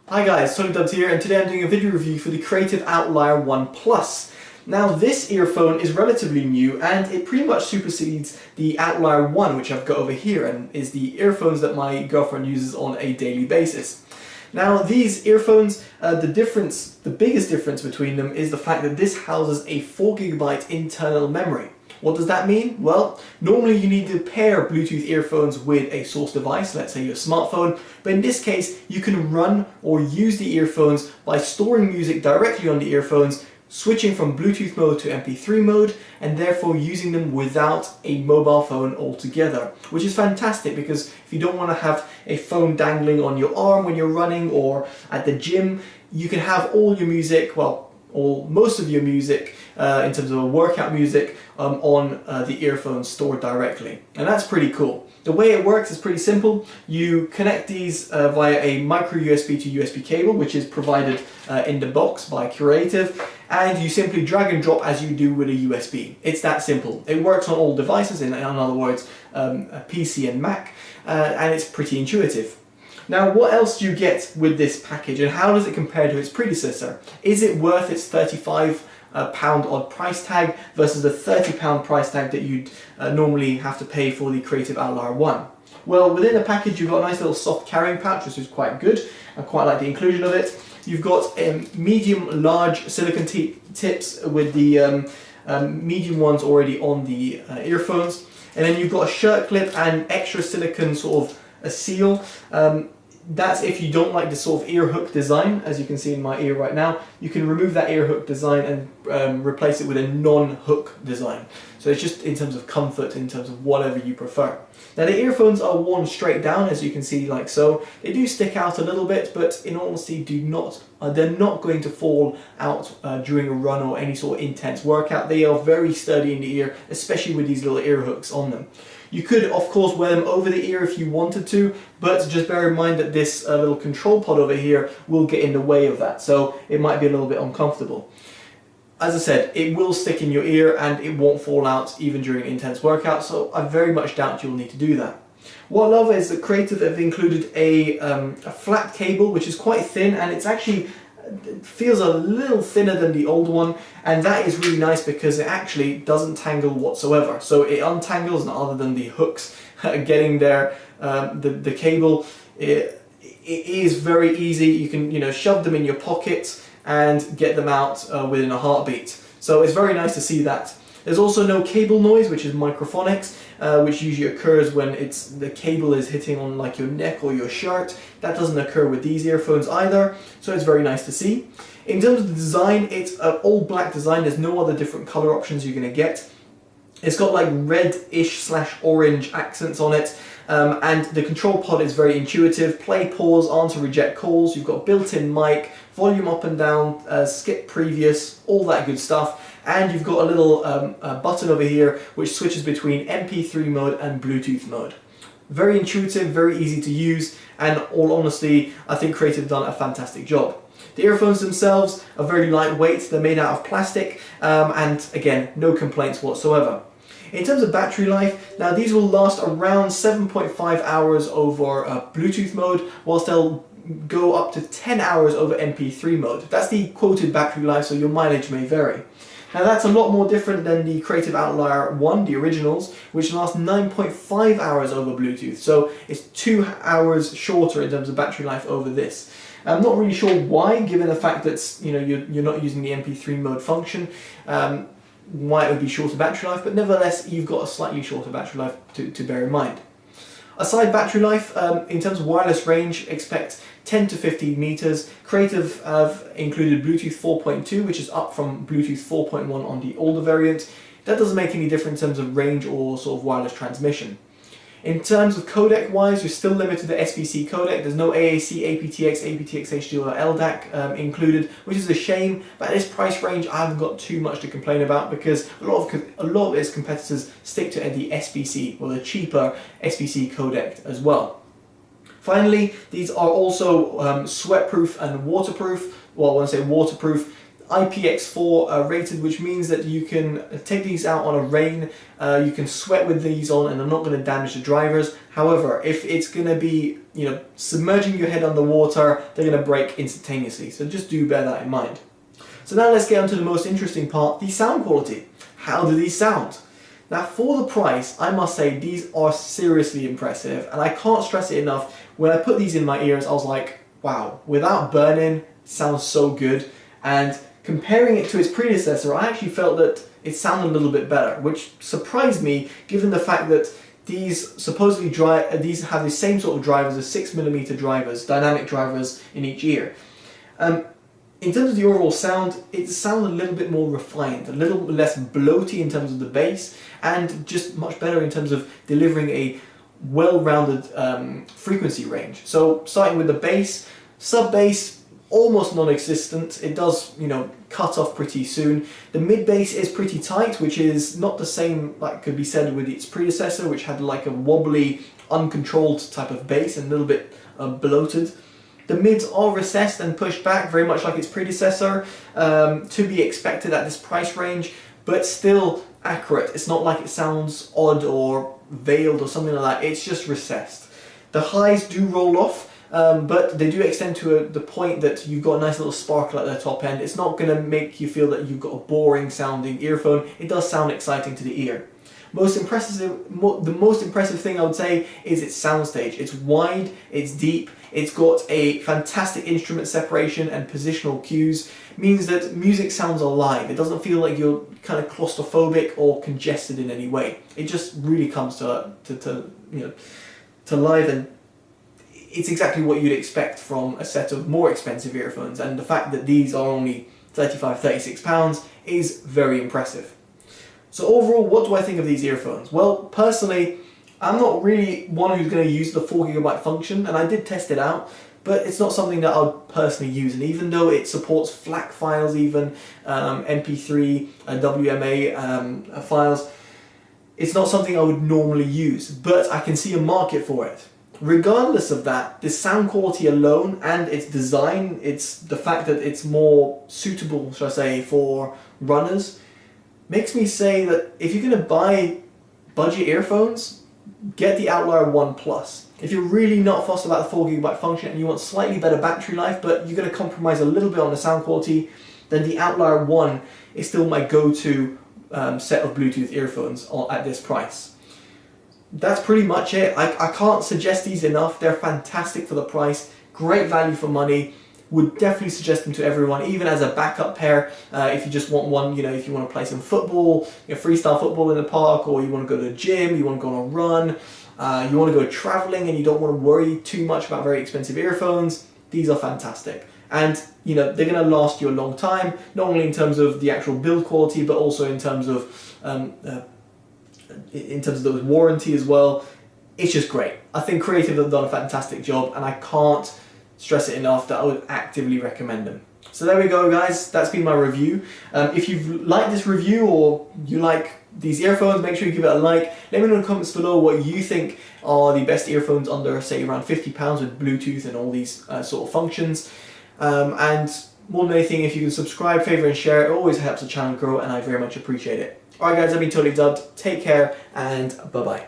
Hi guys, Totallydubbed here, and today I'm doing a video review for the Creative Outlier One Plus. Now this earphone is relatively new and it pretty much supersedes the Outlier One, which I've got over here, and is the earphones that my girlfriend uses on a daily basis. Now these earphones, the biggest difference between them is the fact that this houses a 4GB internal memory. What does that mean? Well, normally you need to pair Bluetooth earphones with a source device, let's say your smartphone, but in this case you can run or use the earphones by storing music directly on the earphones, switching from Bluetooth mode to MP3 mode, and therefore using them without a mobile phone altogether, which is fantastic because if you don't want to have a phone dangling on your arm when you're running or at the gym, you can have all your music, most of your music in terms of workout music on the earphones stored directly, and that's pretty cool. The way it works is pretty simple. You connect these via a micro USB to USB cable, which is provided in the box by Creative, and you simply drag and drop as you do with a USB. It's that simple. It works on all devices, in other words, a PC and Mac, and it's pretty intuitive. Now, what else do you get with this package, and how does it compare to its predecessor? Is it worth its £35 odd price tag versus the £30 price tag that you'd normally have to pay for the Creative Outlier One? Well, within the package you've got a nice little soft carrying pouch, which is quite good. I quite like the inclusion of it. You've got medium, large silicone tips with the medium ones already on the earphones, and then you've got a shirt clip and extra silicone sort of a seal. That's if you don't like the sort of ear hook design, as you can see in my ear right now. You can remove that ear hook design and replace it with a non-hook design. So it's just in terms of comfort, in terms of whatever you prefer. Now the earphones are worn straight down, as you can see, like so. They do stick out a little bit, but in honesty they're not going to fall out during a run or any sort of intense workout. They are very sturdy in the ear, especially with these little ear hooks on them. You could, of course, wear them over the ear if you wanted to, but just bear in mind that this little control pod over here will get in the way of that, so it might be a little bit uncomfortable. As I said, it will stick in your ear and it won't fall out even during intense workouts, so I very much doubt you'll need to do that. What I love is that Creative have included a flat cable, which is quite thin, and it's actually feels a little thinner than the old one, and that is really nice because it actually doesn't tangle whatsoever. So it untangles, and other than the hooks getting there, the cable, it is very easy. You can shove them in your pocket and get them out within a heartbeat. So it's very nice to see that. There's also no cable noise, which is microphonics, which usually occurs when the cable is hitting on like your neck or your shirt. That doesn't occur with these earphones either, so it's very nice to see. In terms of the design, it's an all black design. There's no other different color options you're going to get. It's got like red-ish / orange accents on it, and the control pod is very intuitive. Play, pause, answer, reject calls. You've got built-in mic, volume up and down, skip previous, all that good stuff. And you've got a little button over here which switches between MP3 mode and Bluetooth mode. Very intuitive, very easy to use, and all honesty, I think Creative have done a fantastic job. The earphones themselves are very lightweight. They're made out of plastic, and again, no complaints whatsoever. In terms of battery life, now these will last around 7.5 hours over Bluetooth mode, whilst they'll go up to 10 hours over MP3 mode. That's the quoted battery life, so your mileage may vary. Now that's a lot more different than the Creative Outlier One, the originals, which last 9.5 hours over Bluetooth, so it's 2 hours shorter in terms of battery life over this. I'm not really sure why, given the fact that you're not using the MP3 mode function, why it would be shorter battery life, but nevertheless you've got a slightly shorter battery life to bear in mind. Aside battery life, in terms of wireless range, expect 10 to 15 meters. Creative have included Bluetooth 4.2, which is up from Bluetooth 4.1 on the older variant. That doesn't make any difference in terms of range or sort of wireless transmission. In terms of codec wise, you're still limited to SBC codec. There's no AAC, aptX, aptX HD or LDAC included, which is a shame, but at this price range I haven't got too much to complain about because a lot of its competitors stick to the SBC, or the cheaper SBC codec as well. Finally, these are also sweat-proof and waterproof. Well, when I say waterproof, IPX4 rated, which means that you can take these out on a rain, you can sweat with these on and they're not going to damage the drivers. However, if it's going to be, submerging your head underwater, they're going to break instantaneously. So just do bear that in mind. So now let's get on to the most interesting part, the sound quality. How do these sound? Now for the price, I must say these are seriously impressive, and I can't stress it enough. When I put these in my ears, I was like, wow, without burning, sounds so good. And comparing it to its predecessor, I actually felt that it sounded a little bit better, which surprised me given the fact that these supposedly these have the same sort of drivers as 6mm drivers, dynamic drivers in each ear. In terms of the overall sound, it sounded a little bit more refined, a little less bloaty in terms of the bass, and just much better in terms of delivering a well-rounded frequency range. So starting with the bass, sub-bass, almost non-existent. It does, cut off pretty soon. The mid-bass is pretty tight, which is not the same like could be said with its predecessor, which had like a wobbly, uncontrolled type of bass and a little bit bloated. The mids are recessed and pushed back, very much like its predecessor, to be expected at this price range, but still accurate. It's not like it sounds odd or veiled or something like that. It's just recessed. The highs do roll off, but they do extend to the point that you've got a nice little sparkle at the top end. It's not going to make you feel that you've got a boring sounding earphone. It does sound exciting to the ear. The most impressive thing I would say is its soundstage. It's wide, it's deep, it's got a fantastic instrument separation and positional cues. Means that music sounds alive. It doesn't feel like you're kind of claustrophobic or congested in any way. It just really comes to life, and it's exactly what you'd expect from a set of more expensive earphones, and the fact that these are only £36 is very impressive. So overall, what do I think of these earphones? Well, personally, I'm not really one who's going to use the 4GB function, and I did test it out, but it's not something that I would personally use. And even though it supports FLAC files, even MP3, WMA files, it's not something I would normally use, but I can see a market for it. Regardless of that, the sound quality alone and its design, it's the fact that it's more suitable, should I say, for runners, makes me say that if you're going to buy budget earphones, get the Outlier One Plus. If you're really not fussed about the 4GB function and you want slightly better battery life, but you're going to compromise a little bit on the sound quality, then the Outlier One is still my go-to set of Bluetooth earphones at this price. That's pretty much it. I can't suggest these enough. They're fantastic for the price, great value for money. Would definitely suggest them to everyone, even as a backup pair. If you just want one, if you want to play some football, freestyle football in the park, or you want to go to the gym, you want to go on a run, you want to go traveling and you don't want to worry too much about very expensive earphones, those are fantastic. And they're going to last you a long time, not only in terms of the actual build quality, but also in terms of the warranty as well. It's just great. I think Creative have done a fantastic job, and I can't stress it enough that I would actively recommend them. So there we go, guys. That's been my review. If you've liked this review or you like these earphones, make sure you give it a like. Let me know in the comments below what you think are the best earphones under, say, around £50 with Bluetooth and all these sort of functions. And more than anything, if you can subscribe, favourite and share, it always helps the channel grow, and I very much appreciate it. Alright guys, I've been Totally Dubbed. Take care and bye-bye.